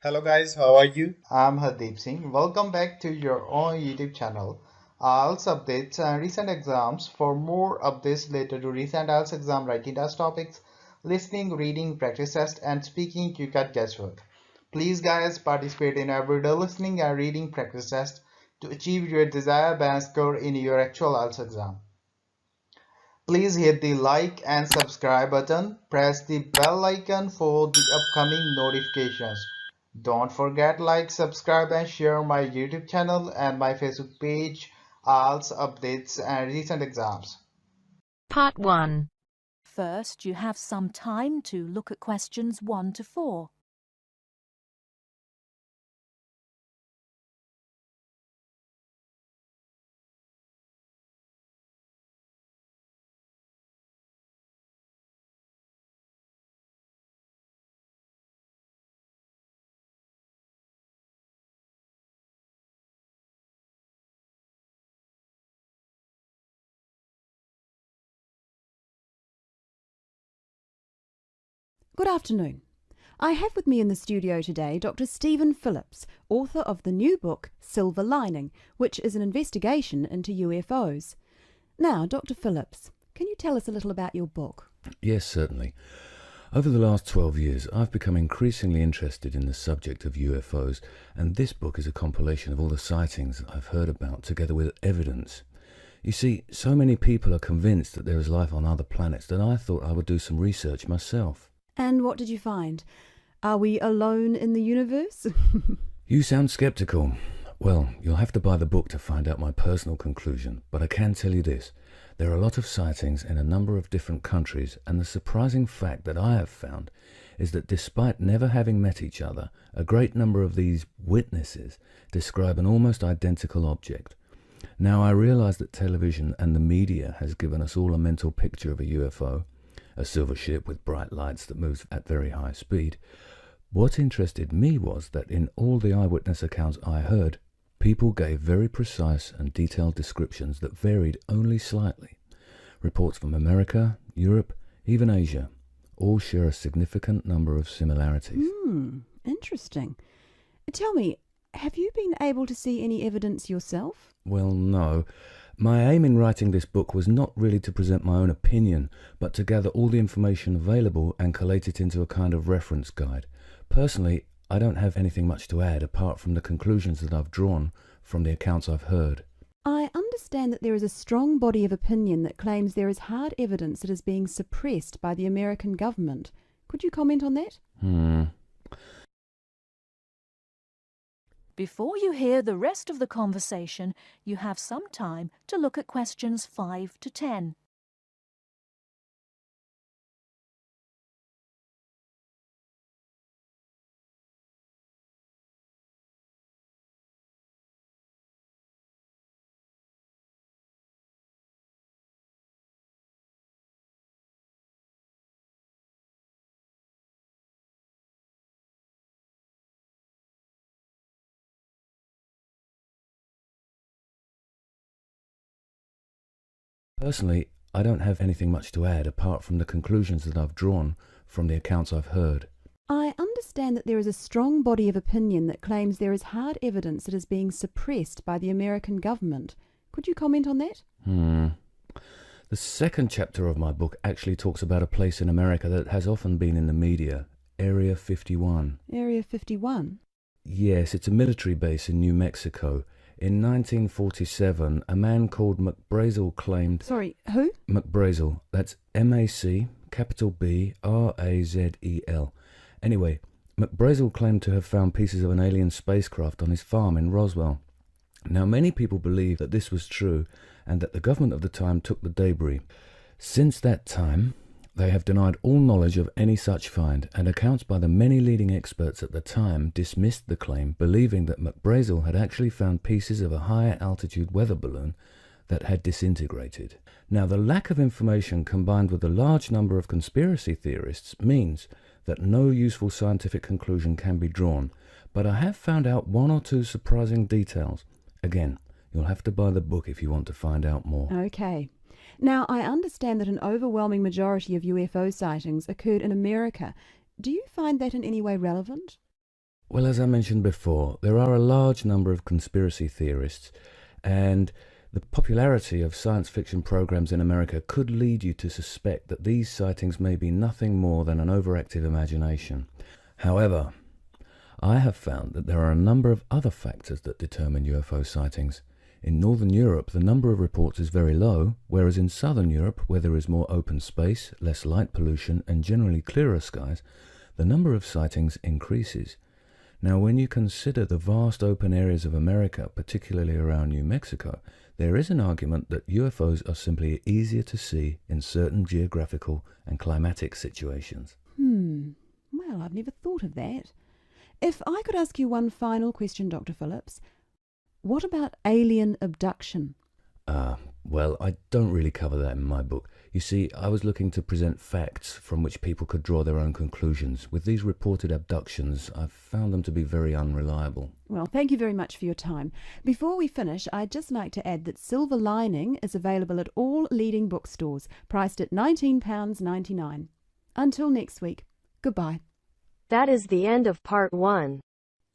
Hello guys, how are you? I'm Hardeep Singh. Welcome back to your own YouTube channel. IELTS updates and recent exams. For more updates related to recent IELTS exam writing test topics, listening, reading, practice test, and speaking, you got guesswork. Please guys participate in everyday listening and reading practice test to achieve your desired band score in your actual IELTS exam. Please hit the like and subscribe button. Press the bell icon for the upcoming notifications. Don't forget like, subscribe and share my YouTube channel and my Facebook page, IELTS updates and recent exams. Part 1. First, you have some time to look at questions 1 to 4. Good afternoon. I have with me in the studio today Dr. Stephen Phillips, author of the new book Silver Lining, which is an investigation into UFOs. Now, Dr. Phillips, can you tell us a little about your book? Yes, certainly. Over the last 12 years, I've become increasingly interested in the subject of UFOs, and this book is a compilation of all the sightings I've heard about, together with evidence. You see, so many people are convinced that there is life on other planets that I thought I would do some research myself. And what did you find? Are we alone in the universe? You sound skeptical. Well, you'll have to buy the book to find out my personal conclusion, but I can tell you this. There are a lot of sightings in a number of different countries, and the surprising fact that I have found is that despite never having met each other, a great number of these witnesses describe an almost identical object. Now, I realize that television and the media has given us all a mental picture of a UFO, a silver ship with bright lights that moves at very high speed. What interested me was that in all the eyewitness accounts I heard, people gave very precise and detailed descriptions that varied only slightly. Reports from America, Europe, even Asia, all share a significant number of similarities. Interesting. Tell me, have you been able to see any evidence yourself? Well, no. My aim in writing this book was not really to present my own opinion, but to gather all the information available and collate it into a kind of reference guide. Personally, I don't have anything much to add apart from the conclusions that I've drawn from the accounts I've heard. I understand that there is a strong body of opinion that claims there is hard evidence that is being suppressed by the American government. Could you comment on that? Before you hear the rest of the conversation, you have some time to look at questions 5 to 10. Personally, I don't have anything much to add apart from the conclusions that I've drawn from the accounts I've heard. I understand that there is a strong body of opinion that claims there is hard evidence that is being suppressed by the American government. Could you comment on that? The second chapter of my book actually talks about a place in America that has often been in the media, Area 51. Area 51? Yes, it's a military base in New Mexico. In 1947, a man called McBrazel claimed... Sorry, who? McBrazel. That's M-A-C, capital B, R-A-Z-E-L. Anyway, McBrazel claimed to have found pieces of an alien spacecraft on his farm in Roswell. Now, many people believe that this was true and that the government of the time took the debris. Since that time, they have denied all knowledge of any such find, and accounts by the many leading experts at the time dismissed the claim, believing that McBrazel had actually found pieces of a higher altitude weather balloon that had disintegrated. Now, the lack of information combined with the large number of conspiracy theorists means that no useful scientific conclusion can be drawn, but I have found out one or two surprising details. Again, you'll have to buy the book if you want to find out more. Okay. Now, I understand that an overwhelming majority of UFO sightings occurred in America. Do you find that in any way relevant? Well, as I mentioned before, there are a large number of conspiracy theorists, and the popularity of science fiction programs in America could lead you to suspect that these sightings may be nothing more than an overactive imagination. However, I have found that there are a number of other factors that determine UFO sightings. In Northern Europe, the number of reports is very low, whereas in Southern Europe, where there is more open space, less light pollution, and generally clearer skies, the number of sightings increases. Now, when you consider the vast open areas of America, particularly around New Mexico, there is an argument that UFOs are simply easier to see in certain geographical and climatic situations. Well, I've never thought of that. If I could ask you one final question, Dr. Phillips, what about alien abduction? Well, I don't really cover that in my book. You see, I was looking to present facts from which people could draw their own conclusions. With these reported abductions, I've found them to be very unreliable. Well, thank you very much for your time. Before we finish, I'd just like to add that Silver Lining is available at all leading bookstores, priced at £19.99. Until next week, goodbye. That is the end of part 1.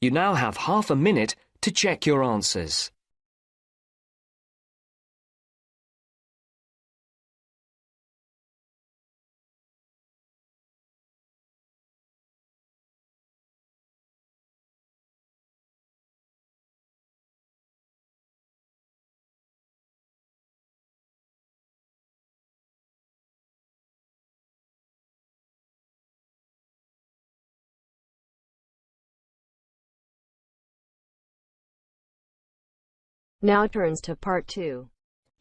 You now have half a minute to check your answers. Now turns to part 2.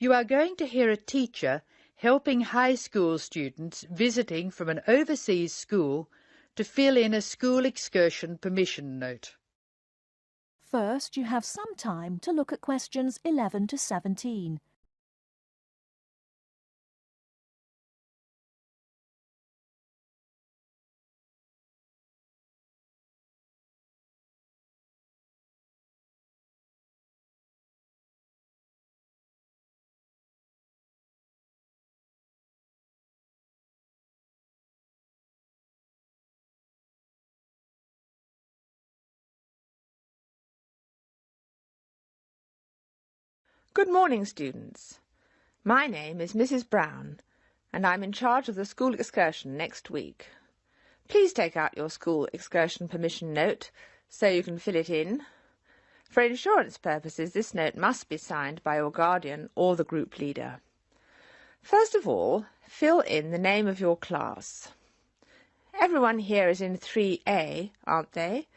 You are going to hear a teacher helping high school students visiting from an overseas school to fill in a school excursion permission note. First, you have some time to look at questions 11 to 17. Good morning, students. My name is Mrs. Brown, and I'm in charge of the school excursion next week. Please take out your school excursion permission note so you can fill it in. For insurance purposes, this note must be signed by your guardian or the group leader. First of all, fill in the name of your class. Everyone here is in 3A, aren't they?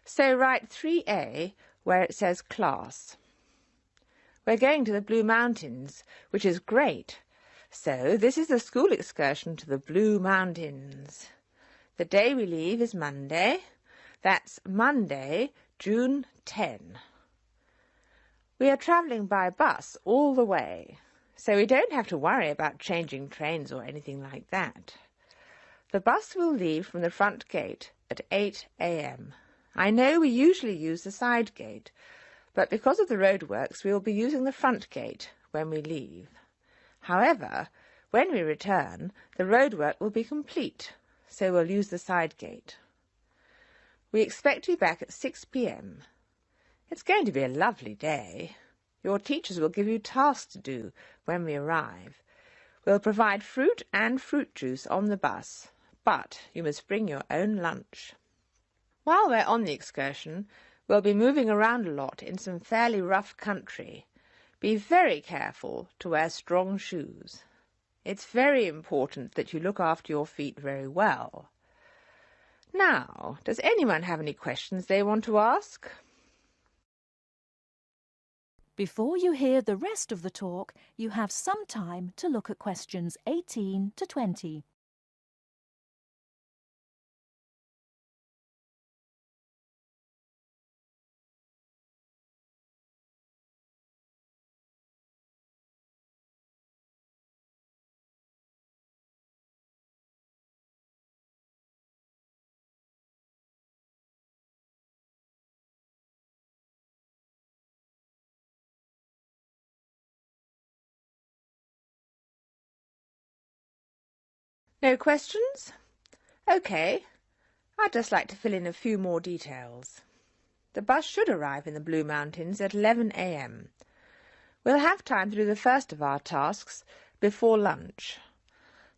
So write 3A where it says class. We're going to the Blue Mountains, which is great. So this is the school excursion to the Blue Mountains. The day we leave is Monday. That's Monday, June 10. We are travelling by bus all the way, so we don't have to worry about changing trains or anything like that. The bus will leave from the front gate at 8 a.m. I know we usually use the side gate, but because of the roadworks we will be using the front gate when we leave. However, when we return, the roadwork will be complete, so we'll use the side gate. We expect to be back at 6 p.m. It's going to be a lovely day. Your teachers will give you tasks to do when we arrive. We'll provide fruit and fruit juice on the bus, but you must bring your own lunch. While we're on the excursion, we'll be moving around a lot in some fairly rough country. Be very careful to wear strong shoes. It's very important that you look after your feet very well. Now, does anyone have any questions they want to ask? Before you hear the rest of the talk, you have some time to look at questions 18 to 20. No questions? OK. I'd just like to fill in a few more details. The bus should arrive in the Blue Mountains at 11 a.m. We'll have time to do the first of our tasks before lunch.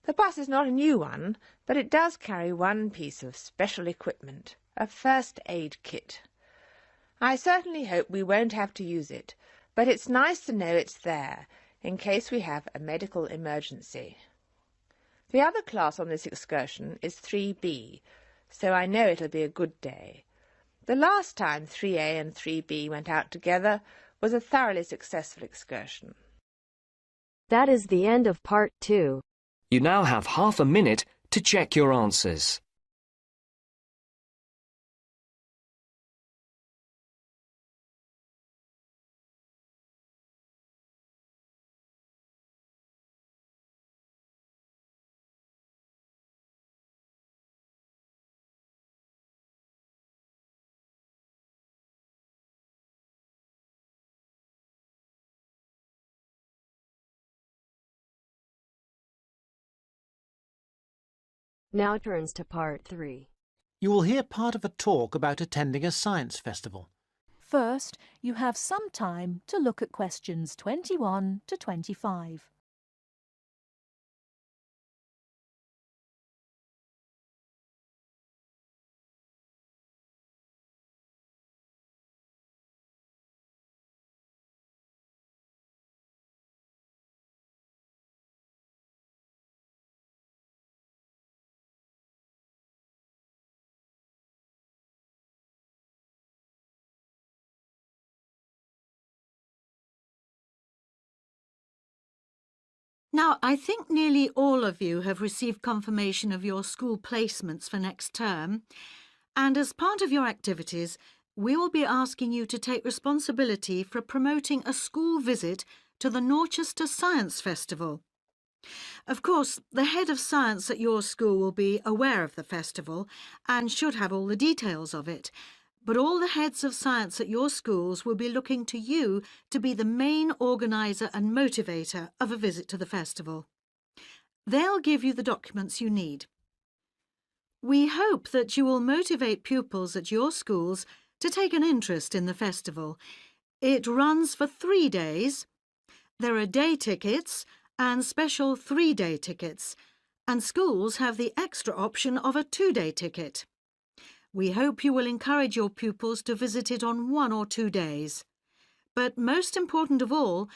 The bus is not a new one, but it does carry one piece of special equipment, a first aid kit. I certainly hope we won't have to use it, but it's nice to know it's there in case we have a medical emergency. The other class on this excursion is 3B, so I know it'll be a good day. The last time 3A and 3B went out together was a thoroughly successful excursion. That is the end of part 2. You now have half a minute to check your answers. Now turns to part 3. You will hear part of a talk about attending a science festival. First, you have some time to look at questions 21 to 25. Now, I think nearly all of you have received confirmation of your school placements for next term, and as part of your activities, we will be asking you to take responsibility for promoting a school visit to the Norchester Science Festival. Of course, the head of science at your school will be aware of the festival and should have all the details of it, but all the heads of science at your schools will be looking to you to be the main organiser and motivator of a visit to the festival. They'll give you the documents you need. We hope that you will motivate pupils at your schools to take an interest in the festival. It runs for 3 days. There are day tickets and special 3-day tickets, and schools have the extra option of a 2-day ticket. We hope you will encourage your pupils to visit it on 1 or 2 days. But most important of all,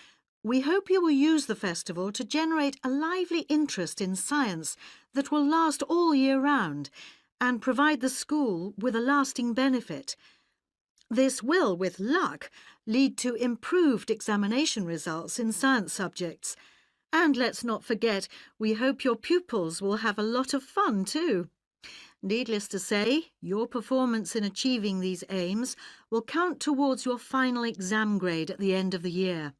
we hope you will use the festival to generate a lively interest in science that will last all year round and provide the school with a lasting benefit. This will, with luck, lead to improved examination results in science subjects. And let's not forget, we hope your pupils will have a lot of fun too. Needless to say, your performance in achieving these aims will count towards your final exam grade at the end of the year.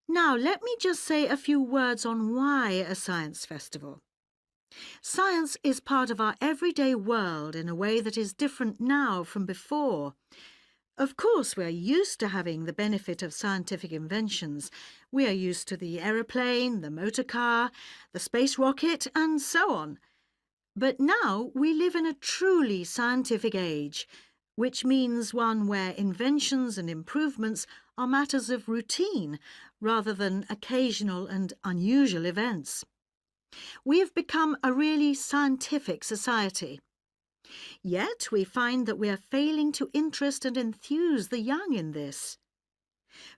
Now, let me just say a few words on why a science festival. Science is part of our everyday world in a way that is different now from before. Of course, we're used to having the benefit of scientific inventions. We are used to the aeroplane, the motor car, the space rocket, and so on. But now we live in a truly scientific age, which means one where inventions and improvements are matters of routine rather than occasional and unusual events. We have become a really scientific society. Yet we find that we are failing to interest and enthuse the young in this.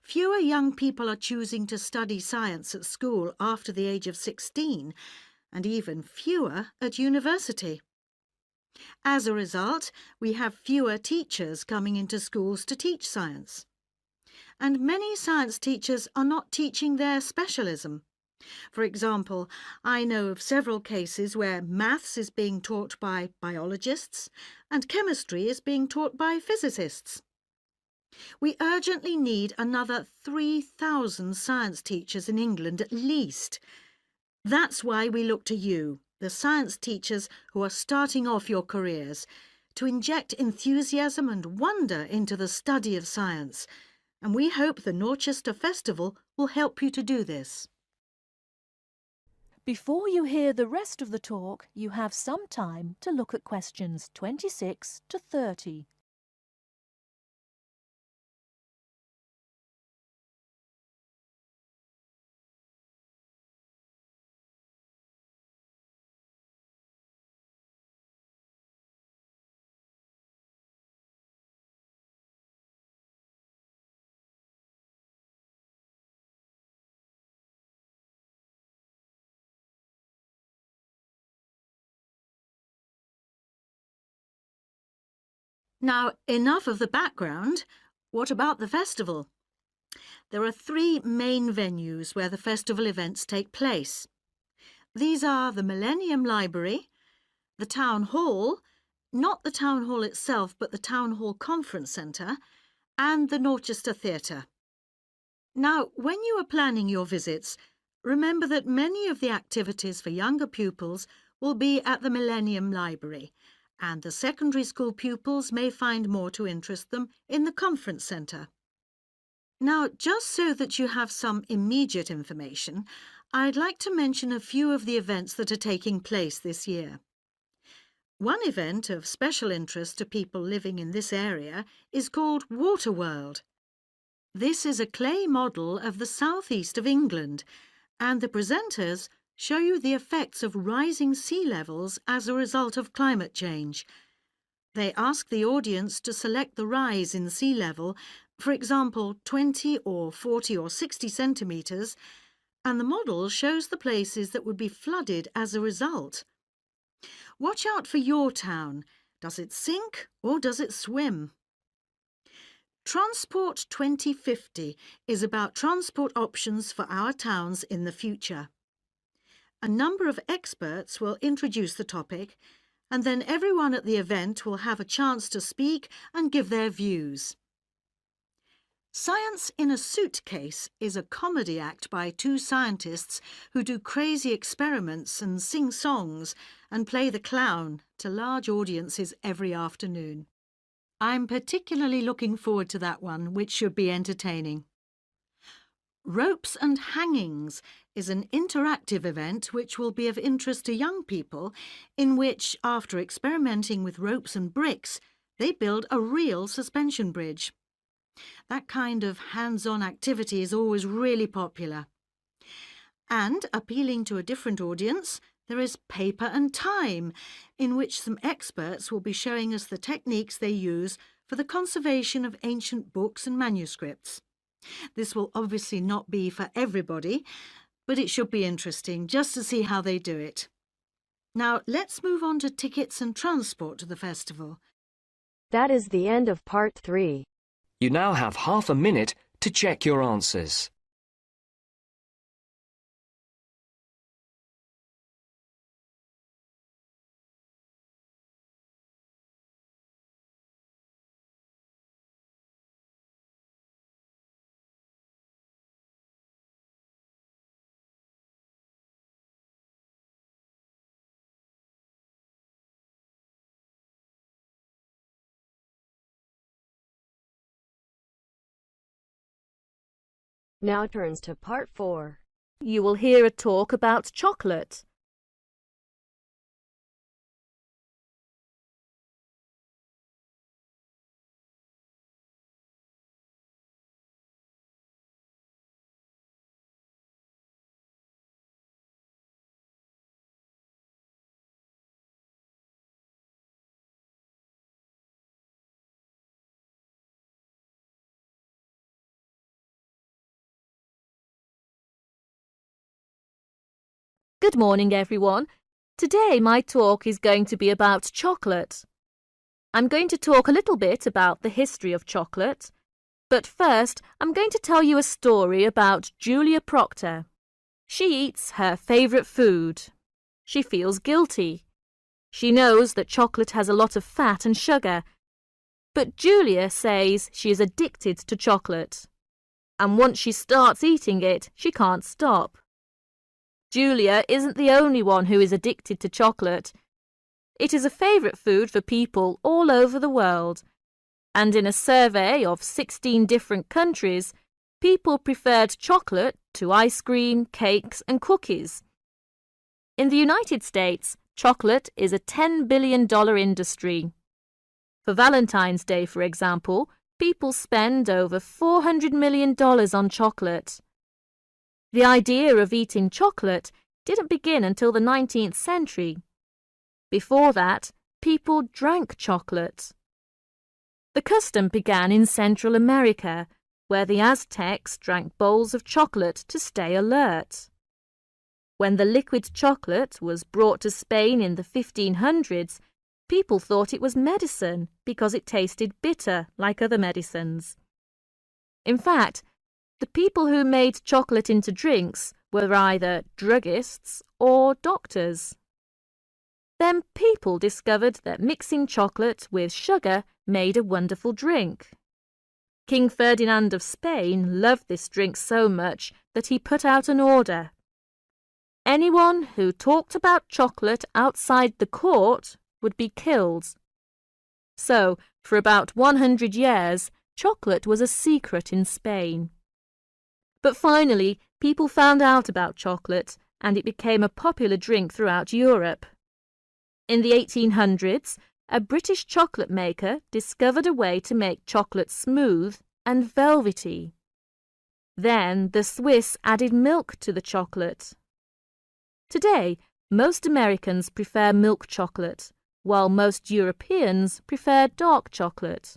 Fewer young people are choosing to study science at school after the age of 16, and even fewer at university. As a result, we have fewer teachers coming into schools to teach science. And many science teachers are not teaching their specialism. For example, I know of several cases where maths is being taught by biologists and chemistry is being taught by physicists. We urgently need another 3,000 science teachers in England at least. That's why we look to you, the science teachers who are starting off your careers, to inject enthusiasm and wonder into the study of science, and we hope the Norchester Festival will help you to do this. Before you hear the rest of the talk, you have some time to look at questions 26 to 30. Now, enough of the background. What about the festival? There are 3 main venues where the festival events take place. These are the Millennium Library, the Town Hall, not the Town Hall itself, but the Town Hall Conference Centre, and the Dorchester Theatre. Now, when you are planning your visits, remember that many of the activities for younger pupils will be at the Millennium Library, and the secondary school pupils may find more to interest them in the Conference Centre. Now, just so that you have some immediate information, I'd like to mention a few of the events that are taking place this year. One event of special interest to people living in this area is called Waterworld. This is a clay model of the southeast of England, and the presenters show you the effects of rising sea levels as a result of climate change. They ask the audience to select the rise in sea level, for example, 20 or 40 or 60 centimetres, and the model shows the places that would be flooded as a result. Watch out for your town. Does it sink or does it swim? Transport 2050 is about transport options for our towns in the future. A number of experts will introduce the topic, and then everyone at the event will have a chance to speak and give their views. Science in a Suitcase is a comedy act by 2 scientists who do crazy experiments and sing songs and play the clown to large audiences every afternoon. I'm particularly looking forward to that one, which should be entertaining. Ropes and Hangings is an interactive event which will be of interest to young people, in which, after experimenting with ropes and bricks, they build a real suspension bridge. That kind of hands-on activity is always really popular. And, appealing to a different audience, there is Paper and Time, in which some experts will be showing us the techniques they use for the conservation of ancient books and manuscripts. This will obviously not be for everybody, but it should be interesting just to see how they do it. Now, let's move on to tickets and transport to the festival. That is the end of part 3. You now have half a minute to check your answers. Now turns to part 4. You will hear a talk about chocolate. Good morning, everyone. Today my talk is going to be about chocolate. I'm going to talk a little bit about the history of chocolate, but first I'm going to tell you a story about Julia Proctor. She eats her favourite food. She feels guilty. She knows that chocolate has a lot of fat and sugar, but Julia says she is addicted to chocolate, and once she starts eating it, she can't stop. Julia isn't the only one who is addicted to chocolate. It is a favourite food for people all over the world, and in a survey of 16 different countries, people preferred chocolate to ice cream, cakes and cookies. In the United States, chocolate is a $10 billion industry. For Valentine's Day, for example, people spend over $400 million on chocolate. The idea of eating chocolate didn't begin until the 19th century. Before that, people drank chocolate. The custom began in Central America, where the Aztecs drank bowls of chocolate to stay alert. When the liquid chocolate was brought to Spain in the 1500s, People thought it was medicine because it tasted bitter like other medicines. In fact, the people who made chocolate into drinks were either druggists or doctors. Then people discovered that mixing chocolate with sugar made a wonderful drink. King Ferdinand of Spain loved this drink so much that he put out an order. Anyone who talked about chocolate outside the court would be killed. So, for about 100 years, chocolate was a secret in Spain. But finally, people found out about chocolate and it became a popular drink throughout Europe. In the 1800s, a British chocolate maker discovered a way to make chocolate smooth and velvety. Then the Swiss added milk to the chocolate. Today, most Americans prefer milk chocolate, while most Europeans prefer dark chocolate.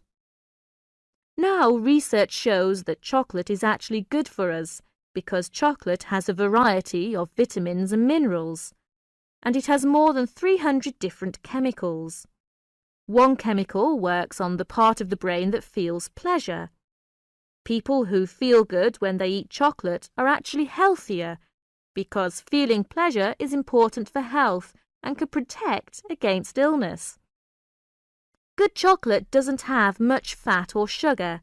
Now research shows that chocolate is actually good for us because chocolate has a variety of vitamins and minerals, and it has more than 300 different chemicals. One chemical works on the part of the brain that feels pleasure. People who feel good when they eat chocolate are actually healthier because feeling pleasure is important for health and can protect against illness. Good chocolate doesn't have much fat or sugar.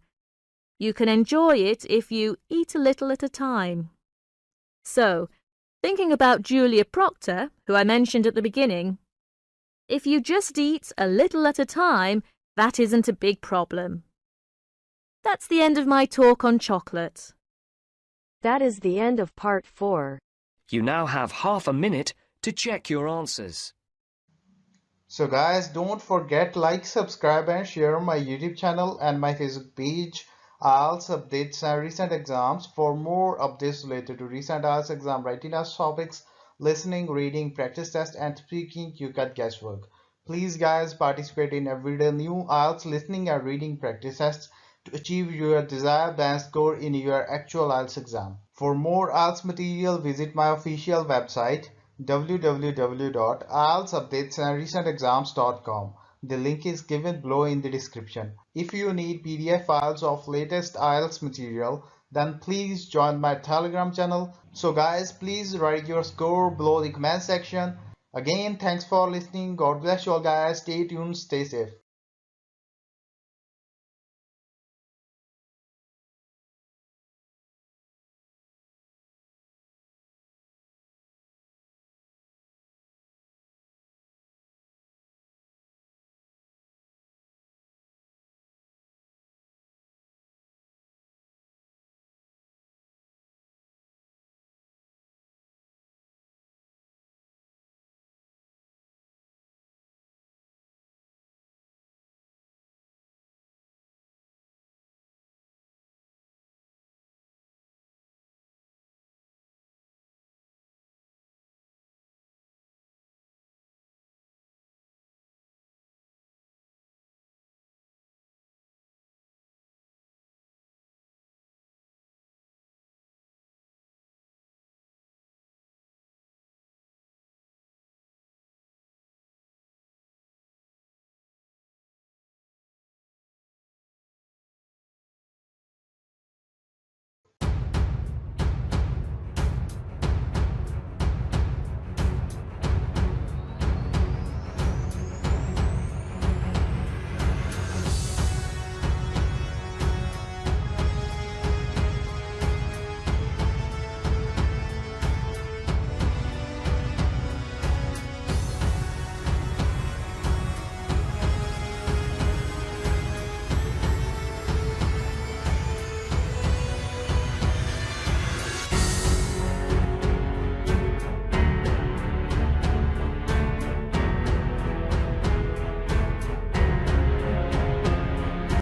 You can enjoy it if you eat a little at a time. So, thinking about Julia Proctor, who I mentioned at the beginning, if you just eat a little at a time, that isn't a big problem. That's the end of my talk on chocolate. That is the end of part 4. You now have half a minute to check your answers. So guys, don't forget like, subscribe and share my YouTube channel and my Facebook page, IELTS updates and recent exams. For more updates related to recent IELTS exam writing test topics, listening, reading, practice test and speaking, you got guesswork. Please guys, participate in everyday new IELTS listening and reading practice tests to achieve your desired band score in your actual IELTS exam. For more IELTS material, visit my official website www.ieltsupdatesandrecentexams.com. The link is given below in the description. If you need PDF files of latest IELTS material, then please join my Telegram channel. So guys, please write your score below the comment section. Again, thanks for listening. God bless you all guys. Stay tuned, stay safe.